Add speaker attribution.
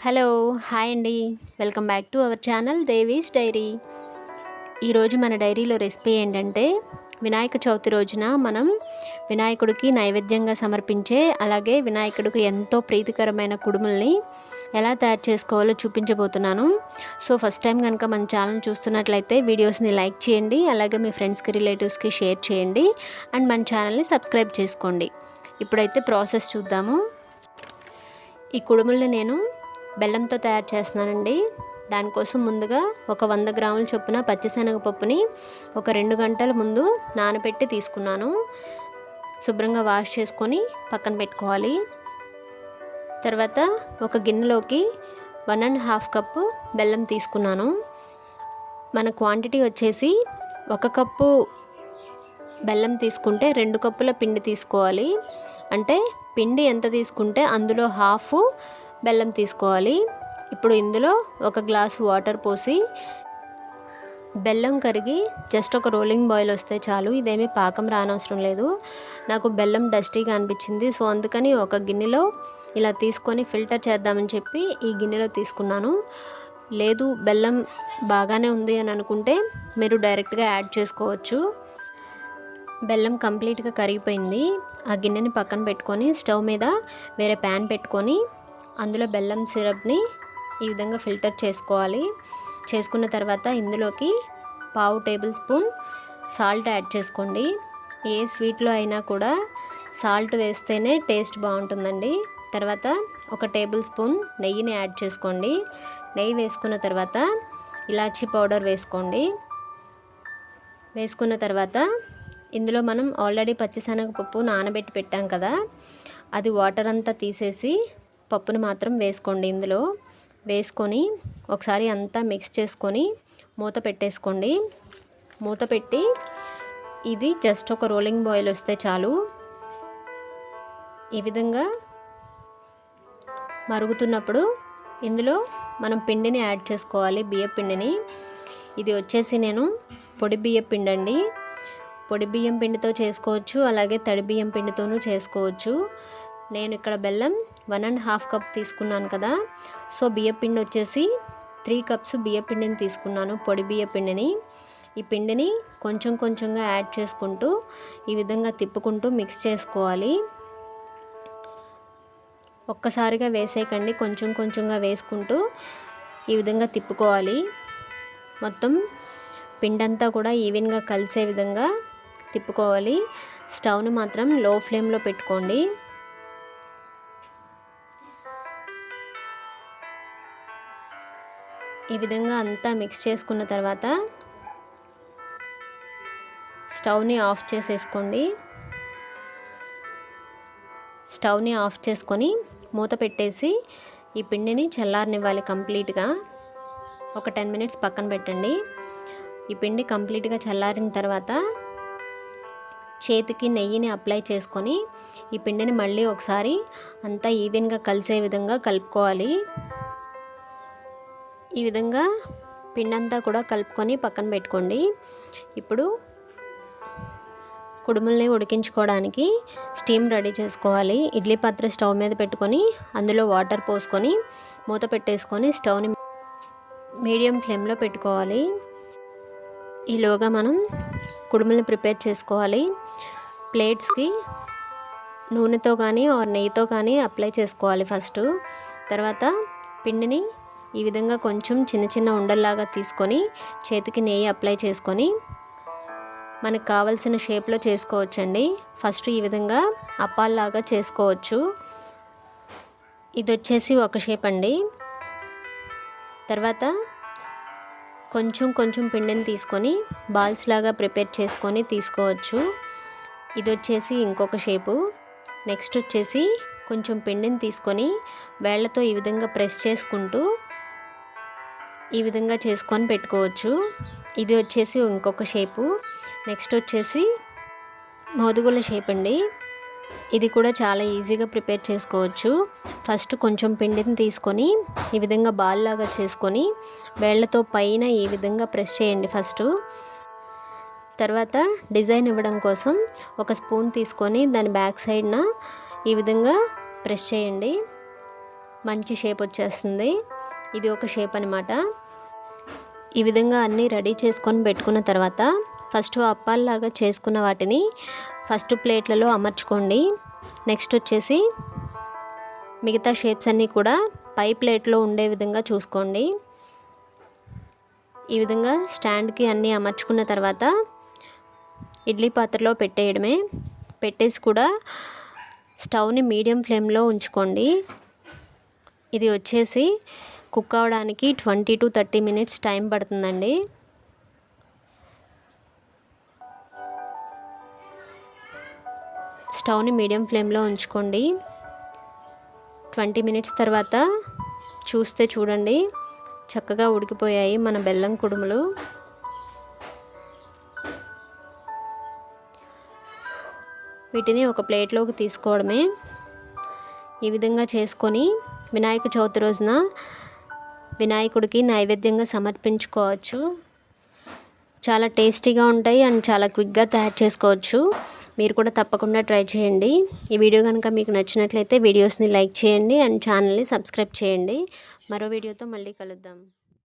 Speaker 1: Hello hi అండి. Welcome back to our channel Devi's diary. ఈరోజు మన డైరీలో రెసిపీ ఏంటంటే వినాయక చవితి రోజున మనం వినాయకుడికి నైవేద్యంగా సమర్పించే అలాగే వినాయకుడికి ఎంతో ప్రీతికరమైన కుడుముల్ని ఎలా తయారు చేసుకోవాలో చూపించబోతున్నాను. సో ఫస్ట్ టైం కనుక మన ఛానల్ చూస్తున్నట్లయితే వీడియోస్ని లైక్ చేయండి, అలాగే మీ ఫ్రెండ్స్కి రిలేటివ్స్కి షేర్ చేయండి అండ్ మన ఛానల్ని సబ్స్క్రైబ్ చేసుకోండి. ఇప్పుడైతే ప్రాసెస్ చూద్దాము. ఈ కుడుముల్ని నేను బెల్లంతో తయారు చేస్తున్నానండి. దానికోసం ముందుగా ఒక 100 గ్రాముల చొప్పున పచ్చిశనగపప్పుని ఒక 2 గంటల ముందు నానబెట్టి తీసుకున్నాను. శుభ్రంగా వాష్ చేసుకొని పక్కన పెట్టుకోవాలి. తర్వాత ఒక గిన్నెలోకి 1.5 కప్పు బెల్లం తీసుకున్నాను. మన క్వాంటిటీ వచ్చేసి 1 కప్పు బెల్లం తీసుకుంటే 2 కప్పుల పిండి తీసుకోవాలి. అంటే పిండి ఎంత తీసుకుంటే అందులో హాఫ్ బెల్లం తీసుకోవాలి. ఇప్పుడు ఇందులో 1 గ్లాసు వాటర్ పోసి బెల్లం కరిగి జస్ట్ ఒక రోలింగ్ బాయిల్ వస్తే చాలు. ఇదేమీ పాకం రానవసరం లేదు. నాకు బెల్లం డస్టీగా అనిపించింది, సో అందుకని ఒక గిన్నెలో ఇలా తీసుకొని ఫిల్టర్ చేద్దామని చెప్పి ఈ గిన్నెలో తీసుకున్నాను. లేదు బెల్లం బాగానే ఉంది అని అనుకుంటే మీరు డైరెక్ట్గా యాడ్ చేసుకోవచ్చు. బెల్లం కంప్లీట్గా కరిగిపోయింది. ఆ గిన్నెని పక్కన పెట్టుకొని స్టవ్ మీద వేరే ప్యాన్ పెట్టుకొని అందులో బెల్లం సిరప్ని ఈ విధంగా ఫిల్టర్ చేసుకోవాలి. చేసుకున్న తర్వాత ఇందులోకి 1/2 టేబుల్ స్పూన్ సాల్ట్ యాడ్ చేసుకోండి. ఏ స్వీట్లో అయినా కూడా సాల్ట్ వేస్తేనే టేస్ట్ బాగుంటుందండి. తర్వాత 1 టేబుల్ స్పూన్ నెయ్యిని యాడ్ చేసుకోండి. నెయ్యి వేసుకున్న తర్వాత ఇలాచీ పౌడర్ వేసుకోండి. వేసుకున్న తర్వాత ఇందులో మనం ఆల్రెడీ పచ్చిశనగపప్పు నానబెట్టి పెట్టాం కదా, అది వాటర్ అంతా తీసేసి పప్పును మాత్రం వేసుకోండి. ఇందులో వేసుకొని ఒకసారి అంతా మిక్స్ చేసుకొని మూత పెట్టేసుకోండి. మూత పెట్టి ఇది జస్ట్ ఒక రోలింగ్ బాయిల్ వస్తే చాలు. ఈ విధంగా మరుగుతున్నప్పుడు ఇందులో మనం పిండిని యాడ్ చేసుకోవాలి, బియ్యం పిండిని. ఇది వచ్చేసి నేను పొడి బియ్యం పిండి అండి. పొడి బియ్యం పిండితో చేసుకోవచ్చు, అలాగే తడి బియ్యం పిండితోనూ చేసుకోవచ్చు. నేను ఇక్కడ బెల్లం 1.5 కప్ తీసుకున్నాను కదా, సో బియ్యం పిండి వచ్చేసి 3 కప్స్ బియ్యం పిండిని తీసుకున్నాను, పొడి బియ్యం పిండిని. ఈ పిండిని కొంచెం కొంచెంగా యాడ్ చేసుకుంటూ ఈ విధంగా తిప్పుకుంటూ మిక్స్ చేసుకోవాలి. ఒక్కసారిగా వేసేయకండి, కొంచెం కొంచెంగా వేసుకుంటూ ఈ విధంగా తిప్పుకోవాలి. మొత్తం పిండంతా కూడా ఈవెన్గా కలిసే విధంగా తిప్పుకోవాలి. స్టవ్ను మాత్రం లో ఫ్లేమ్లో పెట్టుకోండి. ఈ విధంగా అంతా మిక్స్ చేసుకున్న తర్వాత స్టవ్ని ఆఫ్ చేసేసుకోండి. స్టవ్ని ఆఫ్ చేసుకొని మూత పెట్టేసి ఈ పిండిని చల్లారనివ్వాలి కంప్లీట్గా. ఒక 10 మినిట్స్ పక్కన పెట్టండి. ఈ పిండి కంప్లీట్గా చల్లారిన తర్వాత చేతికి నెయ్యిని అప్లై చేసుకొని ఈ పిండిని మళ్ళీ ఒకసారి అంతా ఈవెన్గా కలిసే విధంగా కలుపుకోవాలి. ఈ విధంగా పిండంతా కూడా కలుపుకొని పక్కన పెట్టుకోండి. ఇప్పుడు కుడుముల్ని ఉడికించుకోవడానికి స్టీమ్ రెడీ చేసుకోవాలి. ఇడ్లీ పాత్ర స్టవ్ మీద పెట్టుకొని అందులో వాటర్ పోసుకొని మూత పెట్టేసుకొని స్టవ్ని మీడియం ఫ్లేమ్లో పెట్టుకోవాలి. ఈలోగా మనం కుడుముల్ని ప్రిపేర్ చేసుకోవాలి. ప్లేట్స్కి నూనెతో కానీ నెయ్యితో కానీ అప్లై చేసుకోవాలి ఫస్ట్. తర్వాత పిండిని ఈ విధంగా కొంచెం చిన్న చిన్న ఉండల్లాగా తీసుకొని చేతికి నెయ్యి అప్లై చేసుకొని మనకు కావాల్సిన షేప్లో చేసుకోవచ్చండి. ఫస్ట్ ఈ విధంగా అప్పాల్లాగా చేసుకోవచ్చు. ఇది వచ్చేసి ఒక షేప్ అండి. తర్వాత కొంచెం కొంచెం పిండిని తీసుకొని బాల్స్ లాగా ప్రిపేర్ చేసుకొని తీసుకోవచ్చు. ఇది వచ్చేసి ఇంకొక షేపు. నెక్స్ట్ వచ్చేసి కొంచెం పిండిని తీసుకొని వేళ్ళతో ఈ విధంగా ప్రెస్ చేసుకుంటూ ఈ విధంగా చేసుకొని పెట్టుకోవచ్చు. ఇది వచ్చేసి ఇంకొక షేపు. నెక్స్ట్ వచ్చేసి మోదుగుల షేప్ అండి. ఇది కూడా చాలా ఈజీగా ప్రిపేర్ చేసుకోవచ్చు. ఫస్ట్ కొంచెం పిండిని తీసుకొని ఈ విధంగా బాల్ లాగా చేసుకొని వేళ్ళతో పైన ఈ విధంగా ప్రెస్ చేయండి ఫస్ట్. తర్వాత డిజైన్ ఇవ్వడం కోసం 1 స్పూన్ తీసుకొని దాని బ్యాక్ సైడ్న ఈ విధంగా ప్రెస్ చేయండి. మంచి షేప్ వచ్చేస్తుంది. ఇది ఒక షేప్ అనమాట. ఈ విధంగా అన్నీ రెడీ చేసుకొని పెట్టుకున్న తర్వాత ఫస్ట్ అప్పాల్లాగా చేసుకున్న వాటిని ఫస్ట్ ప్లేట్లలో అమర్చుకోండి. నెక్స్ట్ వచ్చేసి మిగతా షేప్స్ అన్నీ కూడా పై ప్లేట్లో ఉండే విధంగా చూసుకోండి. ఈ విధంగా స్టాండ్కి అన్నీ అమర్చుకున్న తర్వాత ఇడ్లీ పాత్రలో పెట్టేయడమే. పెట్టేసి కూడా స్టవ్ని మీడియం ఫ్లేమ్లో ఉంచుకోండి. ఇది వచ్చేసి కుక్ అవ్వడానికి 20 to 30 minutes టైం పడుతుందండి. స్టవ్ని మీడియం ఫ్లేమ్లో ఉంచుకోండి. 20 minutes తర్వాత చూస్తే చూడండి చక్కగా ఉడికిపోయాయి మన బెల్లం కుడుములు. వీటిని ఒక ప్లేట్లోకి తీసుకోవడమే. ఈ విధంగా చేసుకొని వినాయక చవితి రోజున వినాయకుడికి నైవేద్యంగా సమర్పించుకోవచ్చు. చాలా టేస్టీగా ఉంటాయి అండ్ చాలా క్విక్గా తయారు చేసుకోవచ్చు. మీరు కూడా తప్పకుండా ట్రై చేయండి. ఈ వీడియో కనుక మీకు నచ్చినట్లయితే వీడియోస్ని లైక్ చేయండి అండ్ ఛానల్ని సబ్స్క్రైబ్ చేయండి. మరో వీడియోతో మళ్ళీ కలుద్దాం.